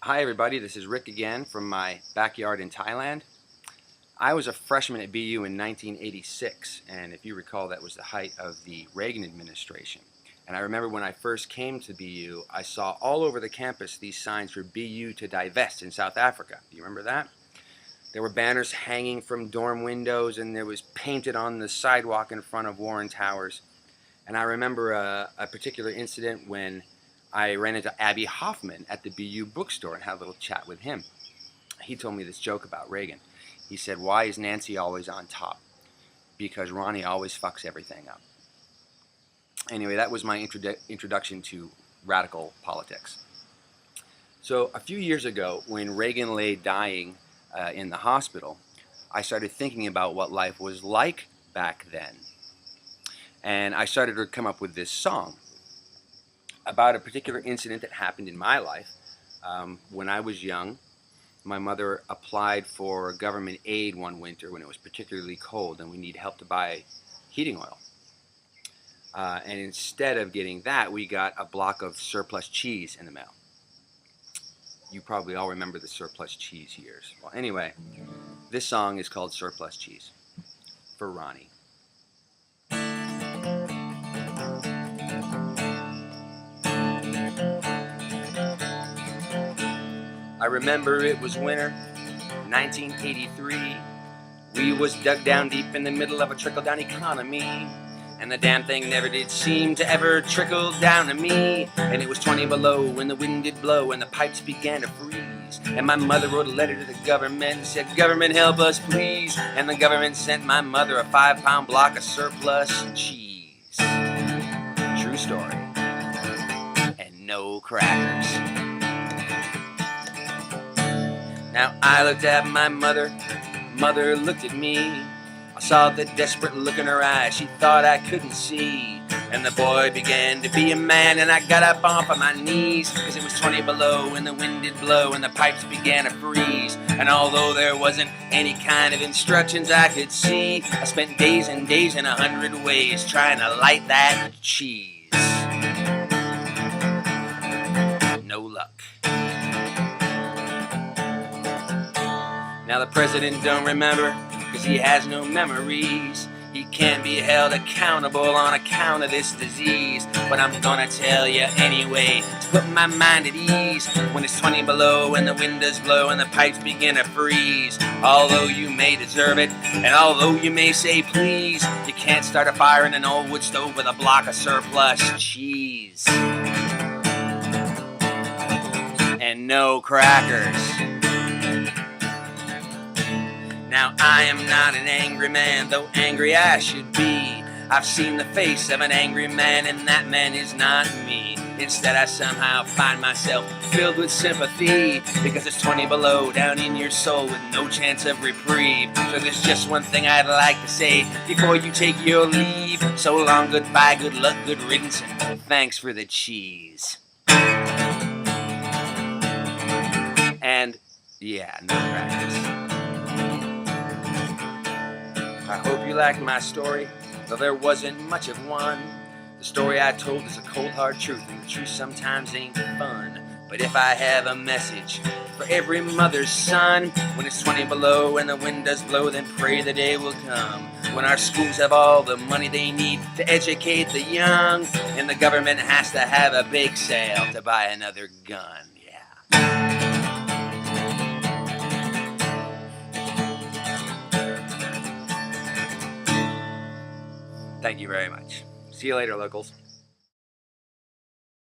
Hi everybody, this is Rick again from my backyard in Thailand. I was a freshman at BU in 1986, and if you recall, that was the height of the Reagan administration. And I remember when I first came to BU, I saw all over the campus these signs for BU to divest in South Africa. Do you remember that? There were banners hanging from dorm windows, and there was painted on the sidewalk in front of Warren Towers. And I remember a particular incident when I ran into Abby Hoffman at the BU bookstore and had a little chat with him. He told me this joke about Reagan. He said, "Why is Nancy always on top? Because Ronnie always fucks everything up." Anyway, that was my introduction to radical politics. So a few years ago, when Reagan lay dying in the hospital, I started thinking about what life was like back then. And I started to come up with this song about a particular incident that happened in my life. When I was young, my mother applied for government aid one winter when it was particularly cold and we need help to buy heating oil. And instead of getting that, we got a block of surplus cheese in the mail. You probably all remember the surplus cheese years. Well, anyway, this song is called Surplus Cheese for Ronnie. I remember it was winter, 1983. We was dug down deep in the middle of a trickle-down economy. And the damn thing never did seem to ever trickle down to me. And it was 20 below when the wind did blow and the pipes began to freeze. And my mother wrote a letter to the government and said, "Government, help us please." And the government sent my mother a 5-pound block of surplus cheese. True story. And no crackers. Now I looked at my mother, mother looked at me. I saw the desperate look in her eyes, she thought I couldn't see. And the boy began to be a man and I got up off of my knees. Cause it was 20 below and the wind did blow and the pipes began to freeze. And although there wasn't any kind of instructions I could see, I spent days and days in 100 ways trying to light that cheese. No luck. Now the president don't remember, cause he has no memories. He can't be held accountable on account of this disease. But I'm gonna tell you anyway, to put my mind at ease. When it's 20 below and the wind does blow and the pipes begin to freeze. Although you may deserve it, and although you may say please, you can't start a fire in an old wood stove with a block of surplus cheese. And no crackers. Now I am not an angry man, though angry I should be. I've seen the face of an angry man and that man is not me. Instead I somehow find myself filled with sympathy, because it's 20 below down in your soul with no chance of reprieve. So there's just one thing I'd like to say before you take your leave. So long, goodbye, good luck, good riddance, and thanks for the cheese. And yeah, no crackers. I hope you liked my story, though there wasn't much of one. The story I told is a cold hard truth, and the truth sometimes ain't fun. But if I have a message for every mother's son, when it's 20 below and the wind does blow, then pray the day will come when our schools have all the money they need to educate the young, and the government has to have a bake sale to buy another gun. Thank you very much. See you later, locals.